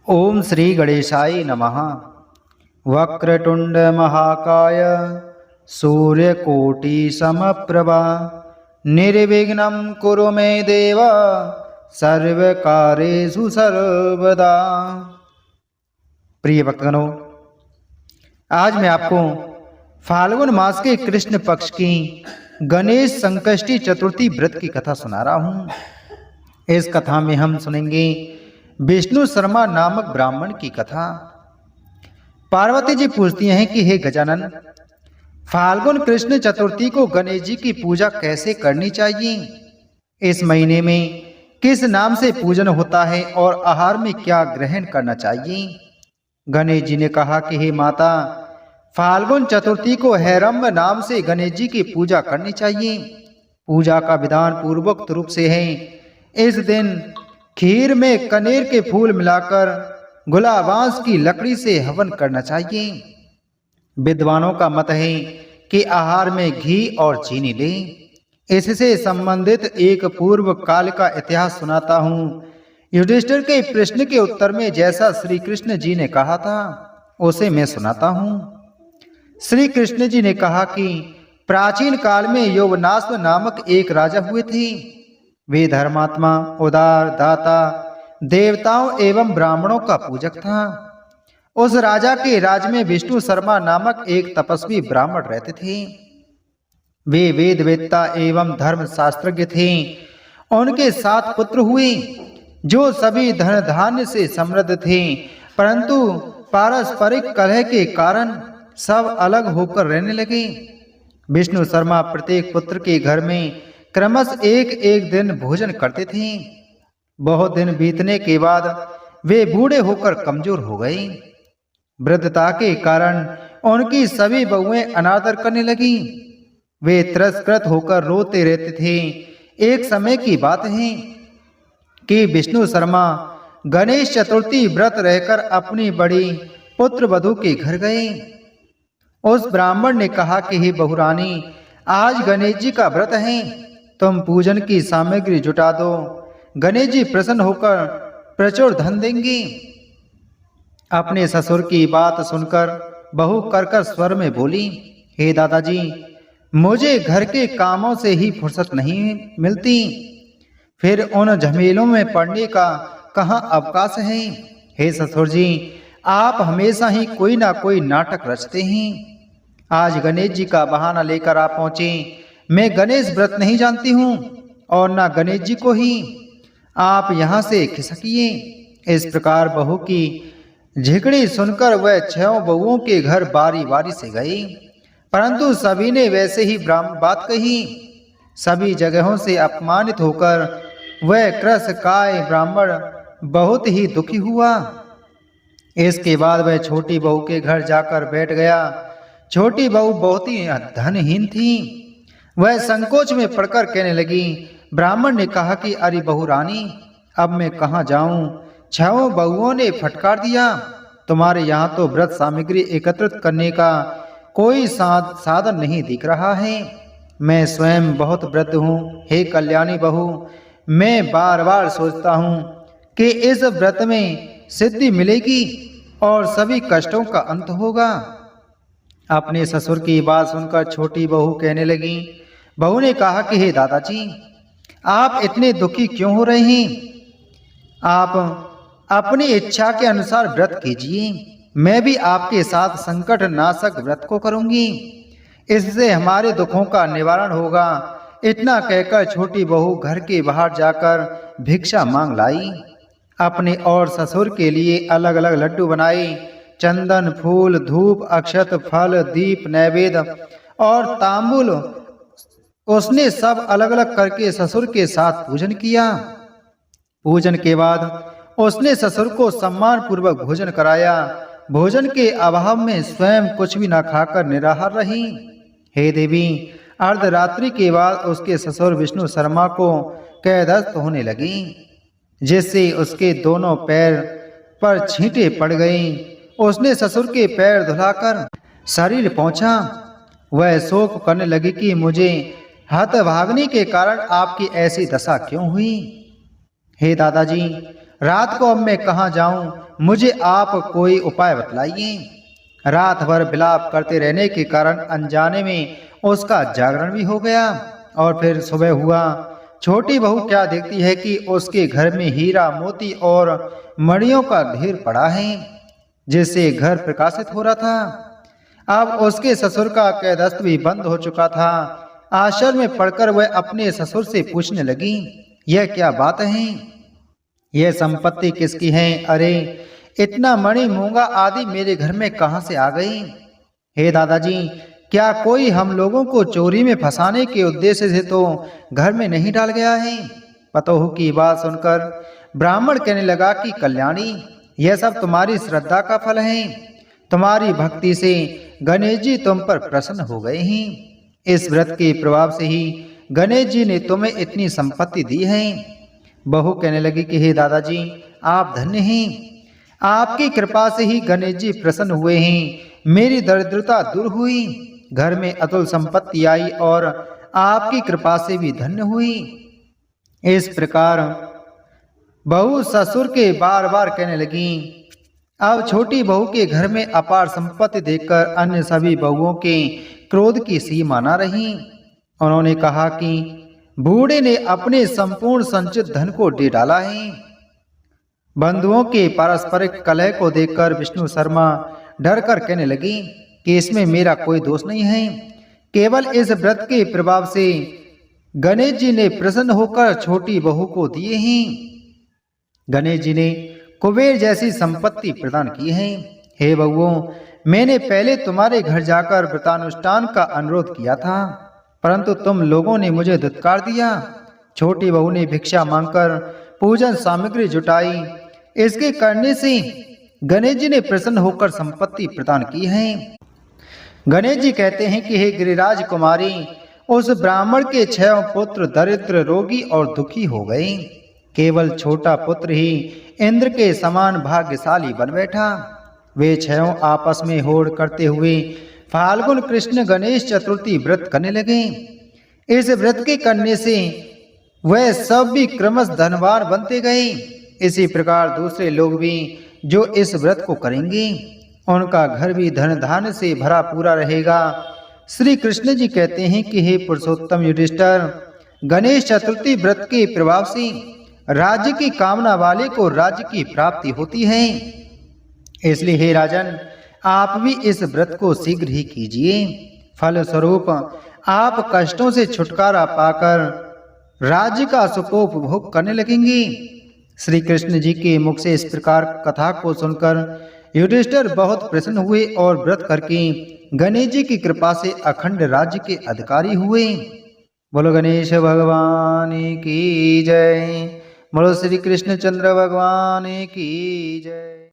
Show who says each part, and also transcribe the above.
Speaker 1: ओम श्री गणेशाय नमः। वक्रतुंड महाकाय सूर्यकोटि समप्रभा निर्विघ्नं कुरु मे देव सर्वकार्येषु सर्वदा। प्रिय भक्तगणों, आज मैं आपको फाल्गुन मास के कृष्ण पक्ष की गणेश संकष्टी चतुर्थी व्रत की कथा सुना रहा हूं। इस कथा में हम सुनेंगे विष्णु शर्मा नामक ब्राह्मण की कथा। पार्वती जी पूछती हैं कि हे गजानन, फाल्गुन कृष्ण चतुर्थी को गणेश जी की पूजा कैसे करनी चाहिए? इस महीने में किस नाम से पूजन होता है और आहार में क्या ग्रहण करना चाहिए? गणेश जी ने कहा कि हे माता, फाल्गुन चतुर्थी को हैरंब नाम से गणेश जी की पूजा करनी चाहिए। पूजा का विधान पूर्वोक्त रूप से है। इस दिन खीर में कनेर के फूल मिलाकर गुलाबांस की लकड़ी से हवन करना चाहिए। विद्वानों का मत है कि आहार में घी और चीनी लें। इससे संबंधित एक पूर्व काल का इतिहास सुनाता हूँ। युधिष्ठिर के प्रश्न के उत्तर में जैसा श्री कृष्ण जी ने कहा था उसे मैं सुनाता हूँ। श्री कृष्ण जी ने कहा कि प्राचीन काल में यौवनाश्व नामक एक राजा हुए थे। वे धर्मात्मा, उदार, दाता, देवताओं एवं ब्राह्मणों का पूजक था। उस राजा के राज में विष्णु शर्मा नामक एक तपस्वी ब्राह्मण रहते थे। वे वेद वेत्ता एवं धर्म शास्त्रज्ञ थे। उनके 7 पुत्र हुए जो सभी धन धान्य से समृद्ध थे, परंतु पारस्परिक कलह के कारण सब अलग होकर रहने लगे। विष्णु शर्मा प्रत्येक पुत्र के घर में क्रमश एक एक दिन भोजन करते थे। बहुत दिन बीतने के बाद वे बूढ़े होकर कमजोर हो गए। वृद्धता के कारण उनकी सभी बहुएं अनादर करने लगी। वे तिरस्कृत होकर रोते रहते थे। एक समय की बात है कि विष्णु शर्मा गणेश चतुर्थी व्रत रहकर अपनी बड़ी पुत्र वधू के घर गए। उस ब्राह्मण ने कहा कि हे बहुरानी, आज गणेश जी का व्रत है, तुम पूजन की सामग्री जुटा दो। गणेश जी प्रसन्न होकर प्रचुर धन देंगे। अपने ससुर की बात सुनकर बहू करकर स्वर में बोली, हे दादाजी, मुझे घर के कामों से ही फुर्सत नहीं मिलती, फिर उन झमेलों में पड़ने का कहाँ अवकाश है। हे ससुर जी, आप हमेशा ही कोई ना कोई नाटक रचते हैं। आज गणेश जी का बहाना लेकर आप पहुंचे। मैं गणेश व्रत नहीं जानती हूँ और ना गणेश जी को ही। आप यहाँ से खिसकिए। इस प्रकार बहू की झिकड़ी सुनकर वह 6 बहुओं के घर बारी बारी से गई, परंतु सभी ने वैसे ही बात कही। सभी जगहों से अपमानित होकर वह कृशकाय ब्राह्मण बहुत ही दुखी हुआ। इसके बाद वह छोटी बहू के घर जाकर बैठ गया। छोटी बहू बहुत ही धनहीन थी। वह संकोच में पड़कर कहने लगी। ब्राह्मण ने कहा कि अरे बहू रानी, अब मैं कहाँ जाऊं? 6 बहुओं ने फटकार दिया। तुम्हारे यहाँ तो व्रत सामग्री एकत्रित करने का कोई साधन नहीं दिख रहा है। मैं स्वयं बहुत वृद्ध हूँ। हे कल्याणी बहू, मैं बार बार सोचता हूँ कि इस व्रत में सिद्धि मिलेगी और सभी कष्टों का अंत होगा। अपने ससुर की बात सुनकर छोटी बहू कहने लगी। बहू ने कहा कि हे दादाजी, आप इतने दुखी क्यों हो रहे हैं? आप अपनी इच्छा के अनुसार व्रत कीजिए। मैं भी आपके साथ संकट नाशक व्रत को करूंगी। इससे हमारे दुखों का निवारण होगा। इतना कहकर छोटी बहू घर के बाहर जाकर भिक्षा मांग लाई। अपने और ससुर के लिए अलग अलग लड्डू बनाए। चंदन, फूल, धूप, अक्षत, फल, दीप, नैवेद्य और तांबूल उसने सब अलग अलग करके ससुर के साथ पूजन किया। पूजन के बाद उसने ससुर को सम्मान पूर्वक भोजन कराया। भोजन के अभाव में स्वयं कुछ भी न खाकर निराहार रही। हे देवी, अर्धरात्रि के बाद उसके ससुर विष्णु शर्मा को कैदस्त होने लगी, जिससे उसके दोनों पैर पर छींटे पड़ गईं। उसने ससुर के पैर धुलाकर शरीर पहुंचा। वह शोक करने लगी कि मुझे हतभाग्नि के कारण आपकी ऐसी दशा क्यों हुई? हे दादाजी, रात को अब मैं कहाँ जाऊं, मुझे आप कोई उपाय बतलाइए। रात भर विलाप करते रहने के कारण अनजाने में उसका जागरण भी हो गया और फिर सुबह हुआ। छोटी बहू क्या देखती है कि उसके घर में हीरा मोती और मणियों का ढेर पड़ा है, जिससे घर प्रकाशित हो रहा था। अब उसके ससुर का कैदस्त भी बंद हो चुका था। आश्चर्य में पड़कर वह अपने ससुर से पूछने लगी, यह क्या बात है? यह संपत्ति किसकी है? अरे इतना मणि मूंगा आदि मेरे घर में कहां से आ गई? हे दादाजी, क्या कोई हम लोगों को चोरी में फंसाने के उद्देश्य से तो घर में नहीं डाल गया है? पतोहू की बात सुनकर ब्राह्मण कहने लगा कि कल्याणी, यह सब तुम्हारी श्रद्धा का फल है। तुम्हारी भक्ति से गणेश जी तुम पर प्रसन्न हो गए हैं। इस व्रत के प्रभाव से ही गणेश जी ने तुम्हें इतनी संपत्ति दी है। बहू कहने लगी कि हे दादाजी, आप धन्य हैं। आपकी कृपा से ही गणेश जी प्रसन्न हुए हैं। मेरी दरिद्रता दूर हुई, घर में अतुल संपत्ति आई और आपकी कृपा से भी धन्य हुई। इस प्रकार बहू ससुर के बार बार कहने लगी। अब छोटी बहू के घर में अपार संपत्ति देखकर अन्य सभी बहुओं के क्रोध की सीमा न रही। उन्होंने कहा कि बूढ़े ने अपने संपूर्ण संचित धन को दे डाला है। बंधुओं के पारस्परिक कलह को देखकर विष्णु शर्मा डर कर कहने लगी कि इसमें मेरा कोई दोष नहीं है। केवल इस व्रत के प्रभाव से गणेश जी ने प्रसन्न होकर छोटी बहू को दिए हैं। गणेश जी ने कुबेर जैसी संपत्ति प्रदान की है। हे बहुओं, मैंने पहले तुम्हारे घर जाकर व्रतानुष्ठान का अनुरोध किया था, परंतु तुम लोगों ने मुझे धिक्कार दिया। छोटी बहू ने भिक्षा मांगकर पूजन सामग्री जुटाई। इसके करने से गणेश जी ने प्रसन्न होकर संपत्ति प्रदान की है। गणेश जी कहते हैं कि हे गिरिराज कुमारी, उस ब्राह्मण के 6 पुत्र दरिद्र, रोगी और दुखी हो गए। केवल छोटा पुत्र ही इंद्र के समान भाग्यशाली बन बैठा। वे 6 आपस में होड़ करते हुए फाल्गुन कृष्ण गणेश चतुर्थी व्रत करने लगे। इस व्रत के करने से वह सब भी क्रमशः धनवान बनते गए। इसी प्रकार दूसरे लोग भी जो इस व्रत को करेंगे, उनका घर भी धन धान्य से भरा पूरा रहेगा। श्री कृष्ण जी कहते हैं कि हे पुरुषोत्तम युधिष्ठिर, गणेश चतुर्थी व्रत के प्रभाव से राज्य की कामना वाले को राज्य की प्राप्ति होती है। इसलिए हे राजन, आप भी इस व्रत को शीघ्र ही कीजिए। फल स्वरूप आप कष्टों से छुटकारा पाकर राज्य का सुखोपभोग करने लगेंगे। श्री कृष्ण जी के मुख से इस प्रकार कथा को सुनकर युधिष्ठिर बहुत प्रसन्न हुए और व्रत करके गणेश जी की कृपा से अखंड राज्य के अधिकारी हुए। बोलो गणेश भगवान की जय। बोलो श्री कृष्णचंद्र भगवान की जय।